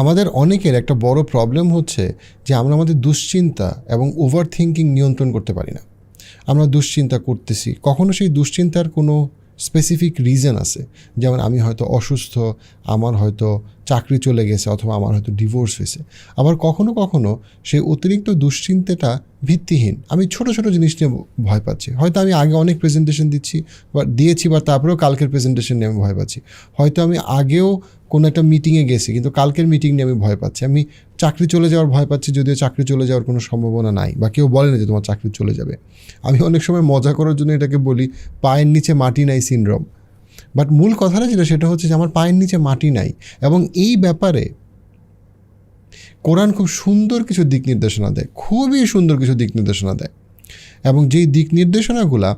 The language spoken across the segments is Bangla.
আমাদের অনেকের একটা বড় প্রবলেম হচ্ছে যে আমরা আমাদের দুশ্চিন্তা এবং ওভার থিঙ্কিং নিয়ন্ত্রণ করতে পারি না। আমরা দুশ্চিন্তা করতেছি, কখনো সেই দুশ্চিন্তার কোনো স্পেসিফিক রিজন আছে, যেমন আমি হয়তো অসুস্থ, আমার হয়তো চাকরি চলে গেছে, অথবা আমার হয়তো ডিভোর্স হয়েছে। আবার কখনো কখনো সেই অতিরিক্ত দুশ্চিন্তাটা ভিত্তিহীন, আমি ছোট ছোট জিনিস নিয়ে ভয় পাচ্ছি। হয়তো আমি আগে অনেক প্রেজেন্টেশন দিয়েছি বা তারপরেও কালকের প্রেজেন্টেশন নিয়ে আমি ভয় পাচ্ছি। হয়তো আমি আগেও কোনো একটা মিটিংয়ে গেছি, কিন্তু কালকের মিটিং নিয়ে আমি ভয় পাচ্ছি। আমি চাকরি চলে যাওয়ার ভয় পাচ্ছি, যদিও চাকরি চলে যাওয়ার কোনো সম্ভাবনা নাই, বা কেউ বলে না যে তোমার চাকরি চলে যাবে। আমি অনেক সময় মজা করার জন্য এটাকে বলি পায়ের নিচে মাটি নাই সিনড্রোম। বাট মূল কথাটা যেটা, সেটা হচ্ছে যে আমার পায়ের নিচে মাটি নাই। এবং এই ব্যাপারে কোরআন খুব সুন্দর কিছু দিক নির্দেশনা দেয়, খুবই সুন্দর কিছু দিক নির্দেশনা দেয়। এবং যেই দিক নির্দেশনাগুলা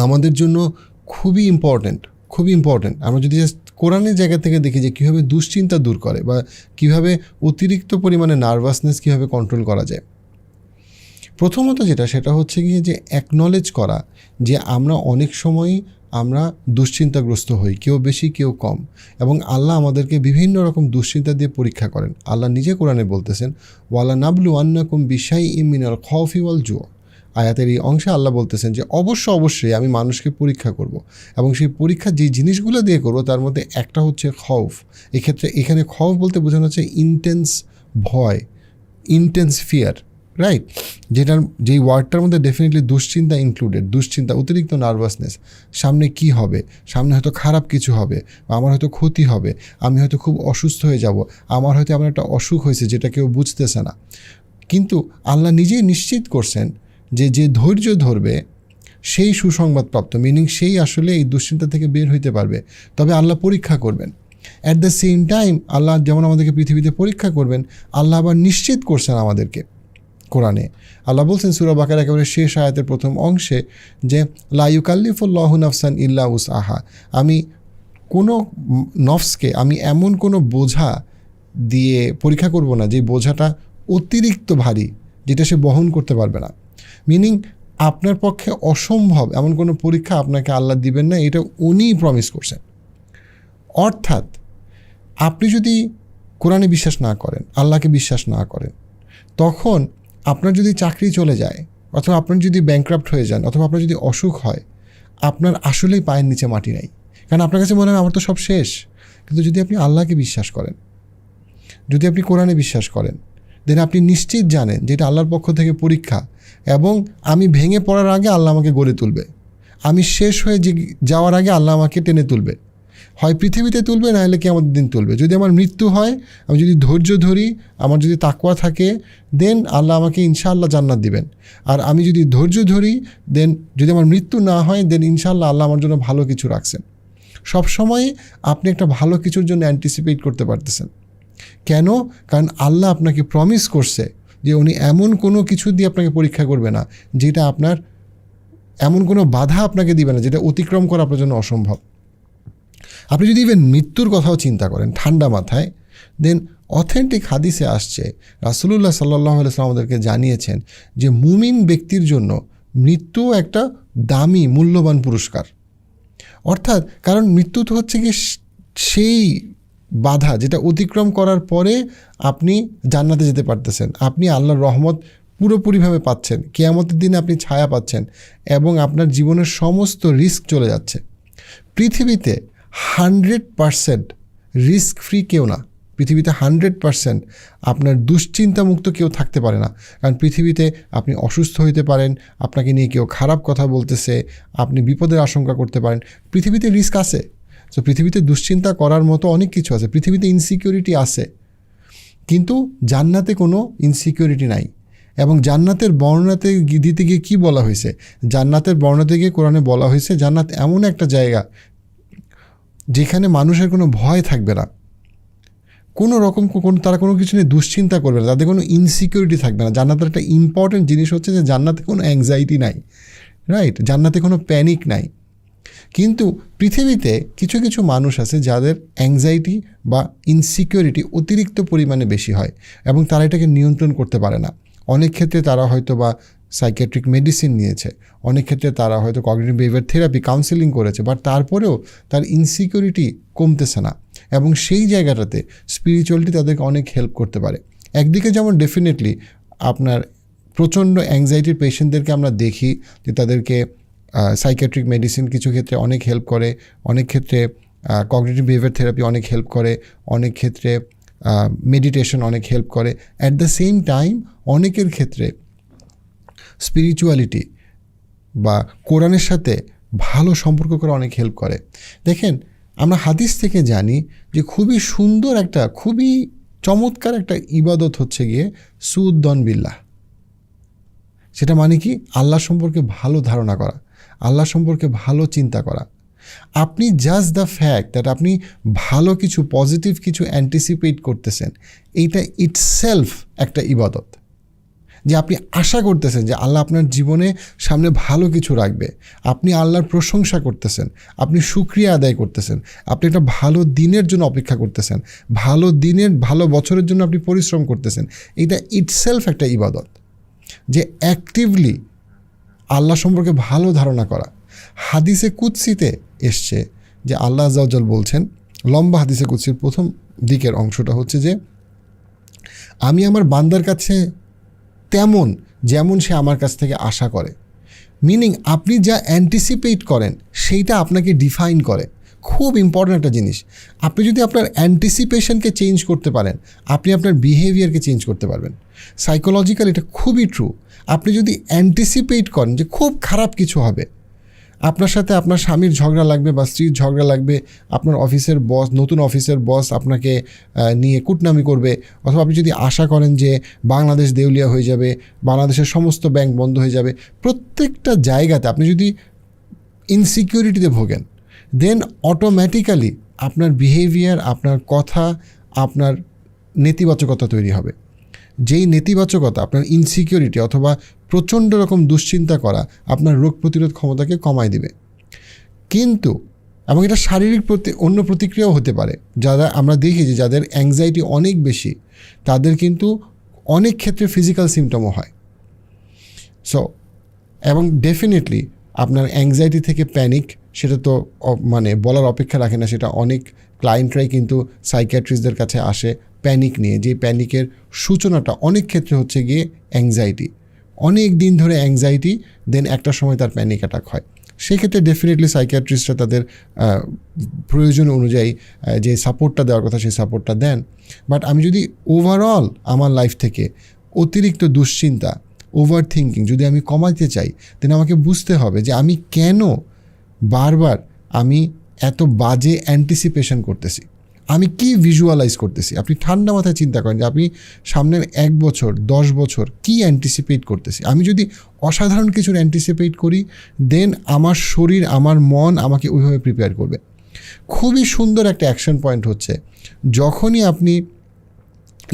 আমাদের জন্য খুবই ইম্পর্ট্যান্ট। আমরা যদি কোরআনের জায়গা থেকে দেখি যে কীভাবে দুশ্চিন্তা দূর করে, বা কীভাবে অতিরিক্ত পরিমাণে নার্ভাসনেস কীভাবে কন্ট্রোল করা যায়। প্রথমত যেটা, সেটা হচ্ছে গিয়ে যে অ্যাকনলেজ করা যে আমরা অনেক সময়ই আমরা দুশ্চিন্তাগ্রস্ত হই, কেউ বেশি কেউ কম, এবং আল্লাহ আমাদেরকে বিভিন্ন রকম দুশ্চিন্তা দিয়ে পরীক্ষা করেন। আল্লাহ নিজে কোরআনে বলতেছেন, ওয়ালা নাবলু আন্নাকুম বিশাইইম মিনাল খাউফি ওয়াল জু। আয়াতের এই অংশে আল্লাহ বলতেছেন যে অবশ্যই আমি মানুষকে পরীক্ষা করব, এবং সেই পরীক্ষা যে জিনিসগুলো দিয়ে করবো তার মধ্যে একটা হচ্ছে খৌফ। এখানে খৌফ বলতে বোঝানো হচ্ছে ইন্টেন্স ভয়, ইন্টেন্স ফিয়ার, রাইট? যেই ওয়ার্ডটার মধ্যে ডেফিনেটলি দুশ্চিন্তা ইনক্লুডেড। দুশ্চিন্তা, অতিরিক্ত নার্ভাসনেস, সামনে কি হবে, সামনে হয়তো খারাপ কিছু হবে, আমার হয়তো ক্ষতি হবে, আমি হয়তো খুব অসুস্থ হয়ে যাব, আমার হয়তো এমন একটা অসুখ হয়েছে যেটা কেউ বুঝতেছে না। কিন্তু আল্লাহ নিজেই নিশ্চিত করছেন যে ধৈর্য ধরবে সেই সুসংবাদপ্রাপ্ত, মিনিং সেই আসলে এই দুশ্চিন্তা থেকে বের হইতে পারবে। তবে আল্লাহ পরীক্ষা করবেন। অ্যাট দ্য সেম টাইম আল্লাহ যেমন আমাদেরকে পৃথিবীতে পরীক্ষা করবেন, আল্লাহ আবার নিশ্চিত করছেন আমাদেরকে কোরআনে। আল্লাহ বলছেন সূরা বাকারার একেবারে শেষ আয়াতের প্রথম অংশে যে লা ইউকাল্লিফুল্লাহু নাফসান ইল্লা উসআহা। আমি কোনো নফসকে আমি এমন কোনো বোঝা দিয়ে পরীক্ষা করব না যে বোঝাটা অতিরিক্ত ভারী, যেটা সে বহন করতে পারবে না। মিনিং আপনার পক্ষে অসম্ভব এমন কোনো পরীক্ষা আপনাকে আল্লাহ দিবেন না, এটা উনিই প্রমিস করছেন। অর্থাৎ আপনি যদি কোরআনে বিশ্বাস না করেন, আল্লাহকে বিশ্বাস না করেন, তখন আপনার যদি চাকরি চলে যায়, অথবা আপনার যদি ব্যাংক্রাফট হয়ে যান, অথবা আপনার যদি অসুখ হয়, আপনার আসলেই পায়ের নিচে মাটি নাই। কারণ আপনার কাছে মনে হয় আমার তো সব শেষ। কিন্তু যদি আপনি আল্লাহকে বিশ্বাস করেন, যদি আপনি কোরআনে বিশ্বাস করেন, দেন আপনি নিশ্চিত জানেন যে এটা আল্লাহর পক্ষ থেকে পরীক্ষা, এবং আমি ভেঙে পড়ার আগে আল্লাহ আমাকে গড়ে তুলবে, আমি শেষ হয়ে যাওয়ার আগে আল্লাহ আমাকে টেনে তুলবে, হয় পৃথিবীতে তুলবে, না হলে কিয়ামতের দিন তুলবে। যদি আমার মৃত্যু হয়, আমি যদি ধৈর্য ধরি, আমার যদি তাকওয়া থাকে, দেন আল্লাহ আমাকে ইনশাআল্লাহ জান্নাত দিবেন। আর আমি যদি ধৈর্য ধরি, দেন যদি আমার মৃত্যু না হয়, দেন ইনশাআল্লাহ আল্লাহ আমার জন্য ভালো কিছু রাখছেন। সবসময় আপনি একটা ভালো কিছুর জন্য অ্যান্টিসিপেট করতে পারতেছেন। কেন? কারণ আল্লাহ আপনাকে প্রমিস করছে যে উনি এমন কোনো কিছু দিয়ে আপনাকে পরীক্ষা করবে না, যেটা আপনার এমন কোনো বাধা আপনাকে দিবে না যেটা অতিক্রম করা আপনার জন্য অসম্ভব। আপনি যদি ইভেন মৃত্যুর কথাও চিন্তা করেন ঠান্ডা মাথায়, দেন অথেন্টিক হাদিসে আসছে, রাসূলুল্লাহ সাল্লাল্লাহু আলাইহি ওয়াসাল্লাম আমাদেরকে জানিয়েছেন যে মুমিন ব্যক্তির জন্য মৃত্যু একটা দামি মূল্যবান পুরস্কার। অর্থাৎ কারণ মৃত্যু তো হচ্ছে কি সেই বাধা যেটা অতিক্রম করার পরে আপনি জান্নাতে যেতে পারতেছেন, আপনি আল্লাহর রহমত পুরোপুরিভাবে পাচ্ছেন, কিয়ামতের দিনে আপনি ছায়া পাচ্ছেন, এবং আপনার জীবনের সমস্ত রিস্ক চলে যাচ্ছে। পৃথিবীতে 100% রিস্ক ফ্রি কেউ না। পৃথিবীতে 100% আপনার দুশ্চিন্তামুক্ত কেউ থাকতে পারে না। কারণ পৃথিবীতে আপনি অসুস্থ হইতে পারেন, আপনাকে নিয়ে কেউ খারাপ কথা বলতেছে, আপনি বিপদের আশঙ্কা করতে পারেন। পৃথিবীতে রিস্ক আছে। তো পৃথিবীতে দুশ্চিন্তা করার মতো অনেক কিছু আছে, পৃথিবীতে ইনসিকিউরিটি আছে, কিন্তু জান্নাতে কোনো ইনসিকিউরিটি নাই। এবং জান্নাতের বর্ণনাতে দিতে গিয়ে কী বলা হয়েছে? জান্নাতের বর্ণনাতে গিয়ে কোরআনে বলা হয়েছে জান্নাত এমন একটা জায়গা যেখানে মানুষের কোনো ভয় থাকবে না, কোনো রকম তারা কোনো কিছু নিয়ে দুশ্চিন্তা করবে না, তাদের কোনো ইনসিকিউরিটি থাকবে না। জান্নাতের একটা ইম্পর্টেন্ট জিনিস হচ্ছে যে জান্নাতে কোনো অ্যাংজাইটি নাই, রাইট? জান্নাতে কোনো প্যানিক নাই। কিন্তু পৃথিবীতে কিছু কিছু মানুষ আছে যাদের অ্যাংজাইটি বা ইনসিকিউরিটি অতিরিক্ত পরিমাণে বেশি হয়, এবং তারা এটাকে নিয়ন্ত্রণ করতে পারে না। অনেক ক্ষেত্রে তারা হয়তো বা সাইকিয়াট্রিক মেডিসিন নিয়েছে, অনেক ক্ষেত্রে তারা হয়তো কগনিটিভ বিহেভিয়ার থেরাপি কাউন্সেলিং করেছে, বাট তারপরেও তার ইনসিকিউরিটি কমতেছে না। এবং সেই জায়গাটাতে স্পিরিচুয়ালিটি তাদেরকে অনেক হেল্প করতে পারে। একদিকে যেমন ডেফিনেটলি আপনার প্রচণ্ড অ্যাংজাইটির পেশেন্টদেরকে আমরা দেখি যে তাদেরকে সাইকিয়াট্রিক মেডিসিন কিছু ক্ষেত্রে অনেক হেল্প করে, অনেক ক্ষেত্রে কগনিটিভ বিহেভিয়ার থেরাপি অনেক হেল্প করে, অনেক ক্ষেত্রে মেডিটেশন অনেক হেল্প করে। অ্যাট দ্য সেম টাইম অনেকের ক্ষেত্রে স্পিরিচুয়ালিটি বা কোরআনের সাথে ভালো সম্পর্ক করে অনেক হেল্প করে। দেখেন, আমরা হাদিস থেকে জানি যে খুবই সুন্দর একটা, খুবই চমৎকার একটা ইবাদত হচ্ছে গিয়ে সুউদ্দন বিল্লাহ। সেটা মানে কি? আল্লাহ সম্পর্কে ভালো ধারণা করা, আল্লাহ সম্পর্কে ভালো চিন্তা করা। আপনি জাস্ট দ্য ফ্যাক্ট দ্যাট আপনি ভালো কিছু, পজিটিভ কিছু অ্যান্টিসিপেট করতেছেন, এইটা ইটসেলফ একটা ইবাদত। যে আপনি আশা করতেছেন যে আল্লাহ আপনার জীবনে সামনে ভালো কিছু রাখবে, আপনি আল্লাহর প্রশংসা করতেছেন, আপনি শুকরিয়া আদায় করতেছেন, আপনি একটা ভালো দিনের জন্য অপেক্ষা করতেছেন, ভালো দিনের, ভালো বছরের জন্য আপনি পরিশ্রম করতেছেন। এটা ইটসেলফ একটা ইবাদত, যে অ্যাক্টিভলি আল্লাহ সম্পর্কে ভালো ধারণা করা। হাদিসে কুদসিতে এসছে যে আল্লাহ আযজা ওয়া জাল বলছেন, লম্বা হাদিসে কুদসির প্রথম দিকের অংশটা হচ্ছে যে আমি আমার বান্দার কাছে তেমন যেমন সে আমার কাছ থেকে আশা করে। মিনিং আপনি যা অ্যান্টিসিপেট করেন সেইটা আপনাকে ডিফাইন করে। খুব ইম্পর্ট্যান্ট একটা জিনিস। আপনি যদি আপনার অ্যান্টিসিপেশনকে চেঞ্জ করতে পারেন, আপনি আপনার বিহেভিয়ারকে চেঞ্জ করতে পারবেন। সাইকোলজিক্যাল এটা খুবই ট্রু। আপনি যদি অ্যান্টিসিপেট করেন যে খুব খারাপ কিছু হবে, আপনার সাথে আপনার স্বামীর ঝগড়া লাগবে বা স্ত্রীর ঝগড়া লাগবে, আপনার অফিসের বস, নতুন অফিসের বস আপনাকে নিয়ে কুটনামি করবে, অথবা আপনি যদি আশা করেন যে বাংলাদেশ দেউলিয়া হয়ে যাবে, বাংলাদেশের সমস্ত ব্যাংক বন্ধ হয়ে যাবে, প্রত্যেকটা জায়গাতে আপনি যদি ইনসিকিউরিটিতে ভোগেন, দেন অটোমেটিক্যালি আপনার বিহেভিয়ার, আপনার কথা, আপনার নেতিবাচকতা তৈরি হবে। যেই নেতিবাচকতা আপনার ইনসিকিউরিটি অথবা প্রচণ্ড রকম দুশ্চিন্তা করা আপনার রোগ প্রতিরোধ ক্ষমতাকে কমায় দিবে। কিন্তু এবং এটা শারীরিক অন্য প্রতিক্রিয়াও হতে পারে। যারা আমরা দেখি যে যাদের অ্যাংজাইটি অনেক বেশি, তাদের কিন্তু অনেক ক্ষেত্রে ফিজিক্যাল সিমটমও হয়। সো এবং ডেফিনেটলি আপনার অ্যাংজাইটি থেকে প্যানিক, সেটা তো মানে বলার অপেক্ষা রাখে না। সেটা অনেক ক্লায়েন্টরাই কিন্তু সাইকিয়াট্রিস্টদের কাছে আসে প্যানিক নিয়ে, যে প্যানিকের সূচনাটা অনেক ক্ষেত্রে হচ্ছে গিয়ে অ্যাংজাইটি। অনেক দিন ধরে অ্যাংজাইটি, দেন একটা সময় তার প্যানিক অ্যাটাক হয়। সেক্ষেত্রে ডেফিনেটলি সাইকিয়াট্রিস্টরা তাদের প্রয়োজন অনুযায়ী যে সাপোর্টটা দেওয়ার কথা সেই সাপোর্টটা দেন। বাট আমি যদি ওভারঅল আমার লাইফ থেকে অতিরিক্ত দুশ্চিন্তা, ওভার থিঙ্কিং যদি আমি কমাতে চাই, দেন আমাকে বুঝতে হবে যে আমি কেন বারবার আমি এত বাজে অ্যান্টিসিপেশন করতেছি, আমি কি ভিজুয়ালাইজ করতেছি। আপনি ঠান্ডা মাথায় চিন্তা করেন যে আপনি সামনের 1 বছর 10 বছর কি অ্যান্টিসিপেট করতেছি। আমি যদি অসাধারণ কিছুর অ্যান্টিসিপেট করি, দেন আমার শরীর, আমার মন আমাকে ওইভাবে প্রিপেয়ার করবে। খুবই সুন্দর একটা অ্যাকশন পয়েন্ট হচ্ছে যখনই আপনি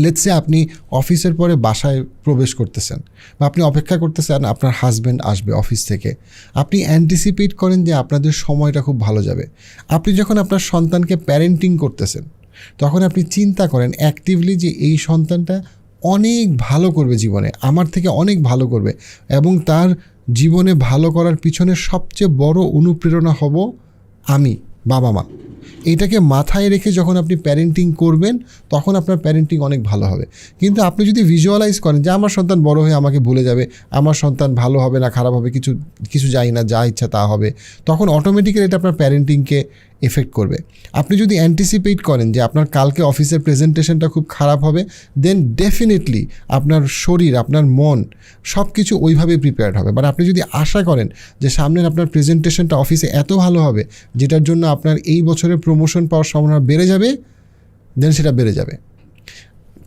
লেটসে আপনি অফিসের পরে বাসায় প্রবেশ করতেছেন বা আপনি অপেক্ষা করতেছেন আপনার হাজব্যান্ড আসবে অফিস থেকে, আপনি অ্যান্টিসিপেট করেন যে আপনাদের সময়টা খুব ভালো যাবে। আপনি যখন আপনার সন্তানকে প্যারেন্টিং করতেছেন, তখন আপনি চিন্তা করেন অ্যাক্টিভলি যে এই সন্তানটা অনেক ভালো করবে জীবনে, আমার থেকে অনেক ভালো করবে, এবং তার জীবনে ভালো করার পিছনে সবচেয়ে বড় অনুপ্রেরণা হব আমি, বাবা মা। এইটাকে মাথায় রেখে যখন আপনি প্যারেন্টিং করবেন, তখন আপনার প্যারেন্টিং অনেক ভালো হবে। কিন্তু আপনি যদি ভিজুয়ালাইজ করেন যে আমার সন্তান বড় হয়ে আমাকে ভুলে যাবে, আমার সন্তান ভালো হবে না খারাপ হবে, কিছু যাই না, যা ইচ্ছা তা হবে, তখন অটোমেটিক্যালি এটা আপনার প্যারেন্টিংকে এফেক্ট করবে। আপনি যদি অ্যান্টিসিপেট করেন যে আপনার কালকে অফিসের প্রেজেন্টেশনটা খুব খারাপ হবে, দেন ডেফিনেটলি আপনার শরীর, আপনার মন সব কিছু ওইভাবে প্রিপেয়ার্ড হবে। বাট আপনি যদি আশা করেন যে সামনের আপনার প্রেজেন্টেশনটা অফিসে এত ভালো হবে যেটার জন্য আপনার এই বছরে প্রমোশন পাওয়ার সম্ভাবনা বেড়ে যাবে, দেন সেটা বেড়ে যাবে।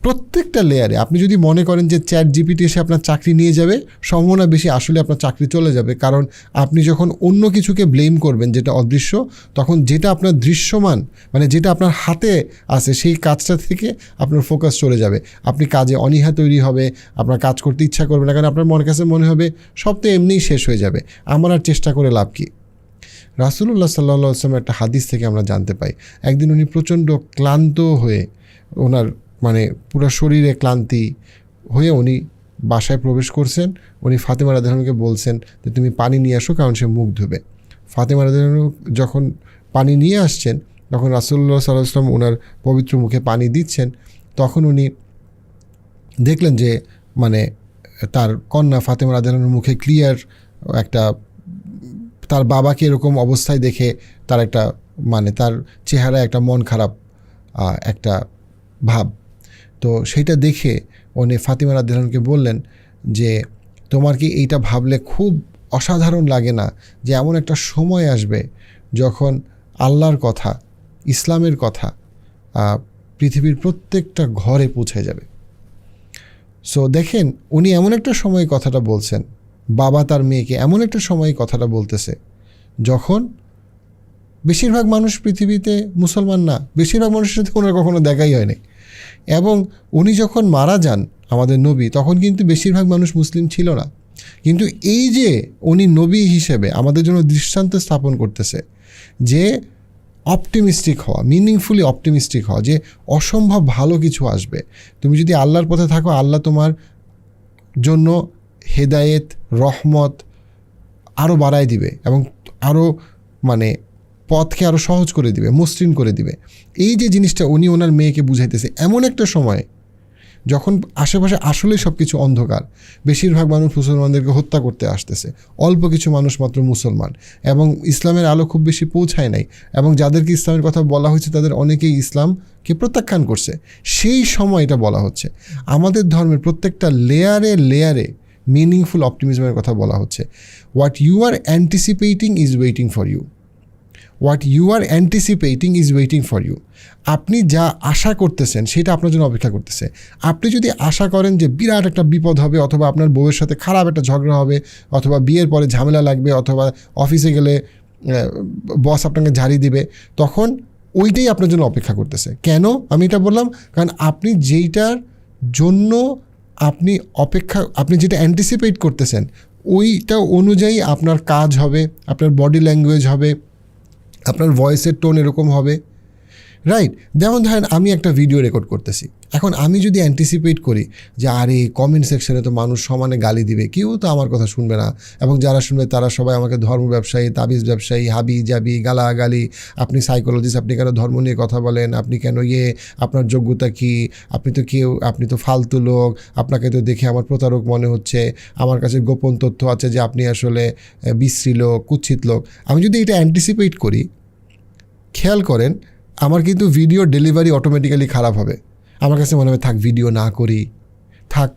প্রত্যেকটা লেয়ারে আপনি যদি মনে করেন যে চ্যাট জিপিটি এসে আপনার চাকরি নিয়ে যাবে, সম্ভাবনা বেশি আসলে আপনার চাকরি চলে যাবে। কারণ আপনি যখন অন্য কিছুকে ব্লেম করবেন যেটা অদৃশ্য, তখন যেটা আপনার দৃশ্যমান, মানে যেটা আপনার হাতে আছে, সেই কাজটা থেকে আপনার ফোকাস চলে যাবে। আপনি কাজে অনীহা তৈরি হবে, আপনার কাজ করতে ইচ্ছা করবে না, কারণ আপনার মনের কাছে মনে হবে সব তো এমনিই শেষ হয়ে যাবে, আমার আর চেষ্টা করে লাভ কী। রাসূলুল্লাহ সাল্লাল্লাহু আলাইহি ওয়াসাল্লামের একটা হাদিস থেকে আমরা জানতে পাই, একদিন উনি প্রচণ্ড ক্লান্ত হয়ে, ওনার মানে পুরো শরীরে ক্লান্তি হয়ে উনি বাসায় প্রবেশ করছেন। উনি ফাতেমা রাদিয়াল্লাহু আনহাকে বলছেন যে তুমি পানি নিয়ে আসো, কারণ সে মুখ ধুবে। ফাতেমা রাদিয়াল্লাহু আনহা যখন পানি নিয়ে আসছেন, যখন রাসূলুল্লাহ সাল্লাল্লাহু আলাইহি ওয়াসাল্লাম ওনার পবিত্র মুখে পানি দিচ্ছেন, তখন উনি দেখলেন যে মানে তার কন্যা ফাতেমা রাদিয়াল্লাহু আনহার মুখে ক্লিয়ার একটা, তার বাবাকে এরকম অবস্থায় দেখে তার একটা মানে তার চেহারায় একটা মন খারাপ একটা ভাব। তো সেইটা দেখে উনি ফাতেমা রাদিয়াল্লাহু আনহাকে বললেন যে তোমার কি এইটা ভাবলে খুব অসাধারণ লাগে না যে এমন একটা সময় আসবে যখন আল্লাহর কথা, ইসলামের কথা পৃথিবীর প্রত্যেকটা ঘরে পৌঁছে যাবে। সো দেখেন উনি এমন একটা সময় কথাটা বলছেন, বাবা তার মেয়েকে এমন একটা সময় কথাটা বলতেছে যখন বেশিরভাগ মানুষ পৃথিবীতে মুসলমান না, বেশিরভাগ মানুষের সাথে ওনার কখনো দেখাই হয়নি। এবং উনি যখন মারা যান আমাদের নবী, তখন কিন্তু বেশিরভাগ মানুষ মুসলিম ছিল না। কিন্তু এই যে উনি নবী হিসেবে আমাদের জন্য দৃষ্টান্ত স্থাপন করতেছে যে অপটিমিস্টিক হওয়া, মিনিংফুলি অপটিমিস্টিক হওয়া, যে অসম্ভব ভালো কিছু আসবে। তুমি যদি আল্লাহর পথে থাকো, আল্লাহ তোমার জন্য হেদায়েত, রহমত আরও বাড়ায় দিবে এবং আরও মানে পথকে আরও সহজ করে দিবে, মসৃণ করে দিবে। এই যে জিনিসটা উনি ওনার মেয়েকে বুঝাইতেছে এমন একটা সময় যখন আশেপাশে আসলেই সব কিছু অন্ধকার, বেশিরভাগ মানুষ মুসলমানদেরকে হত্যা করতে আসতেছে, অল্প কিছু মানুষ মাত্র মুসলমান, এবং ইসলামের আলো খুব বেশি পৌঁছায় নাই, এবং যাদেরকে ইসলামের কথা বলা হয়েছে তাদের অনেকেই ইসলামকে প্রত্যাখ্যান করছে। সেই সময় এটা বলা হচ্ছে আমাদের ধর্মের প্রত্যেকটা লেয়ারে লেয়ারে মিনিংফুল অপটিমিজমের কথা বলা হচ্ছে। What you are anticipating is waiting for you, what you are anticipating is waiting for you. আপনি যা আশা করতেছেন সেটা আপনার জন্য অপেক্ষা করতেছে। আপনি যদি আশা করেন যে বিরাট একটা বিপদ হবে, অথবা আপনার বউয়ের সাথে খারাপ একটা ঝগড়া হবে, অথবা বিয়ের পরে ঝামেলা লাগবে, অথবা অফিসে গেলে বস আপনাকে ঝাড়ি দিবে, তখন ওইটাই আপনার জন্য অপেক্ষা করতেছে। কেন আমি এটা বললাম? কারণ আপনি যেইটার জন্য আপনি যেটা অ্যান্টিসিপেট করতেছেন ওইটা অনুযায়ী আপনার কাজ হবে, আপনার বডি ল্যাঙ্গুয়েজ হবে, আপনার ভয়েসের টোন এরকম হবে, রাইট? যেমন ধরেন আমি একটা ভিডিও রেকর্ড করতেছি, এখন আমি যদি অ্যান্টিসিপেট করি যে আরে কমেন্ট সেকশনে তো মানুষ সমানে গালি দিবে, কেউ তো আমার কথা শুনবে না, এবং যারা শুনবে তারা সবাই আমাকে ধর্ম ব্যবসায়ী, তাবিজ ব্যবসায়ী, হাবি জাবি, গালাগালি, আপনি সাইকোলজিস্ট, আপনি কেন ধর্ম নিয়ে কথা বলেন, আপনি কেন আপনার যোগ্যতা কি, আপনি তো ফালতু লোক, আপনাকে তো দেখে আমার প্রতারক মনে হচ্ছে, আমার কাছে গোপন তথ্য আছে যে আপনি আসলে বিশ্রী লোক, কুৎসিত লোক। আমি যদি এটা অ্যান্টিসিপেট করি, খেয়াল করেন আমার কিন্তু ভিডিও ডেলিভারি অটোমেটিক্যালি খারাপ হবে। আমার কাছে মনে হবে থাক ভিডিও না করি, থাক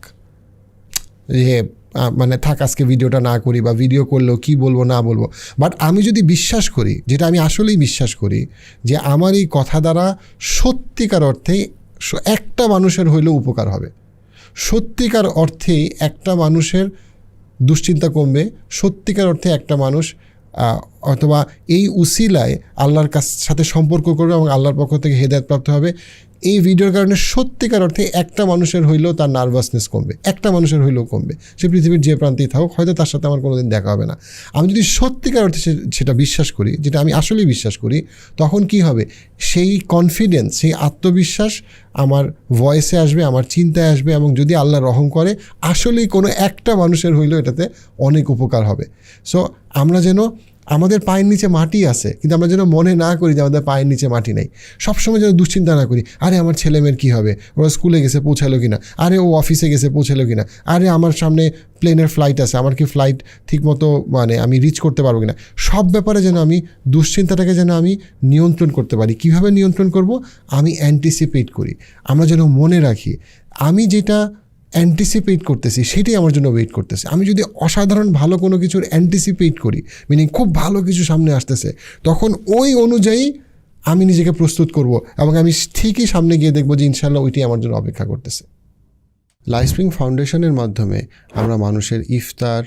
আজকে ভিডিওটা না করি, বা ভিডিও করলেও কি বলবো না বলবো। বাট আমি যদি বিশ্বাস করি, যেটা আমি আসলেই বিশ্বাস করি, যে আমার এই কথা দ্বারা সত্যিকার অর্থেই একটা মানুষের হইলেও উপকার হবে, সত্যিকার অর্থেই একটা মানুষের দুশ্চিন্তা কমবে, সত্যিকার অর্থে একটা মানুষ অথবা এই উসিলায় আল্লাহর সাথে সম্পর্ক করবে এবং আল্লাহর পক্ষ থেকে হেদায়েত প্রাপ্ত হবে, এই ভিডিওর কারণে সত্যিকার অর্থে একটা মানুষের হইলেও তার নার্ভাসনেস কমবে, একটা মানুষের হইলেও কমবে। সে পৃথিবীর যে প্রান্তেই থাকুক, হয়তো তার সাথে আমার কোনোদিন দেখা হবে না। আমি যদি সত্যিকার অর্থে সেটা বিশ্বাস করি, যেটা আমি আসলেই বিশ্বাস করি, তখন কি হবে? সেই কনফিডেন্স, সেই আত্মবিশ্বাস আমার ভয়েসে আসবে, আমার চিন্তায় আসবে, এবং যদি আল্লাহ রহম করে আসলেই কোনো একটা মানুষের হইলেও এটাতে অনেক উপকার হবে। সো আমরা যেন, আমাদের পায়ের নিচে মাটি আছে, কিন্তু আমরা যেন মনে না করি যে আমাদের পায়ের নিচে মাটি নেই। সবসময় যেন দুশ্চিন্তা না করি, আরে আমার ছেলেমেয়ের কী হবে, ওরা স্কুলে গেছে পৌঁছালো কি না, আরে ও অফিসে গেছে পৌঁছালো কি না, আরে আমার সামনে প্লেনের ফ্লাইট আছে, আমার কি ফ্লাইট ঠিকমতো আমি রিচ করতে পারবো কি না। সব ব্যাপারে যেন আমি দুশ্চিন্তাটাকে যেন আমি নিয়ন্ত্রণ করতে পারি। কীভাবে নিয়ন্ত্রণ করব? আমি অ্যান্টিসিপেট করি। আমরা যেন মনে রাখি আমি যেটা অ্যান্টিসিপেট করতেছি সেটাই আমার জন্য ওয়েট করতেছে। আমি যদি অসাধারণ ভালো কোনো কিছুর অ্যান্টিসিপেট করি, মিনিং খুব ভালো কিছু সামনে আসতেছে, তখন ওই অনুযায়ী আমি নিজেকে প্রস্তুত করব, এবং আমি ঠিকই সামনে গিয়ে দেখবো যে ইনশাল্লাহ ওইটাই আমার জন্য অপেক্ষা করতেছে। লাইফস্প্রিং ফাউন্ডেশনের মাধ্যমে আমরা মানুষের ইফতার,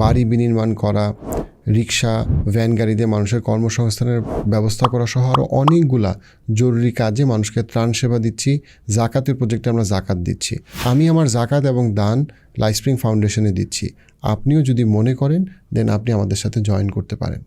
বাড়ি বিনির্মাণ করা, রিক্সা, ভ্যান গাড়িতে মানুষের কর্মসংস্থানের ব্যবস্থা করা সহ আরও অনেকগুলা জরুরি কাজে মানুষকে ত্রাণ সেবা দিচ্ছি। জাকাতের প্রজেক্টে আমরা জাকাত দিচ্ছি। আমি আমার জাকাত এবং দান লাইফস্প্রিং ফাউন্ডেশনে দিচ্ছি। আপনিও যদি মনে করেন দেন আপনি আমাদের সাথে জয়েন করতে পারেন।